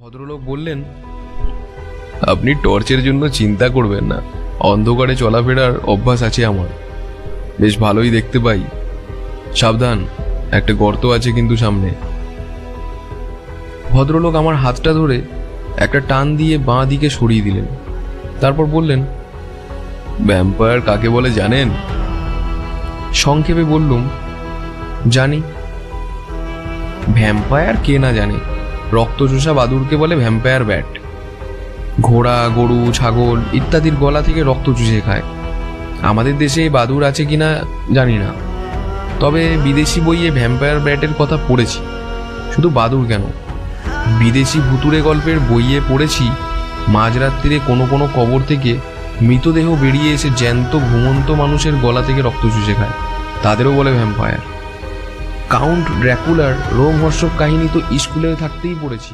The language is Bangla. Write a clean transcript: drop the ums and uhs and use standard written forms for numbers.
ভদ্রলোক বললেন, আপনি টর্চের জন্য চিন্তা করবেন না, অন্ধকারে চলাফেরার অভ্যাস আছে আমার, বেশ ভালোই দেখতে পাই। সাবধান, একটা গর্ত আছে কিন্তু সামনে। ভদ্রলোক আমার হাতটা ধরে একটা টান দিয়ে বাঁ দিকে সরিয়ে দিলেন। তারপর বললেন, ভ্যাম্পায়ার কাকে বলে জানেন? সংক্ষেপে বললুম, জানি। ভ্যাম্পায়ার কে না জানে? রক্তচোষা বাদুড়কে বলে ভ্যাম্পায়ার ব্যাট। ঘোড়া, গরু, ছাগল ইত্যাদির গলা থেকে রক্ত চুষে খায়। আমাদের দেশে এই বাদুড় আছে কিনা জানি না, তবে বিদেশি বইয়ে ভ্যাম্পায়ার ব্যাটের কথা পড়েছি। শুধু বাদুড় কেন, বিদেশি ভুতুড়ে গল্পের বইয়ে পড়েছি মাঝরাত্রিরে কোনো কোনো কবর থেকে মৃতদেহ বেরিয়ে এসে জ্যান্ত ঘুমন্ত মানুষের গলা থেকে রক্ত চুষে খায়, তাদেরও বলে ভ্যাম্পায়ার। কাউন্ট ড্র্যাকুলার রোমহর্ষক কাহিনী তো স্কুলে থাকতেই পড়েছি।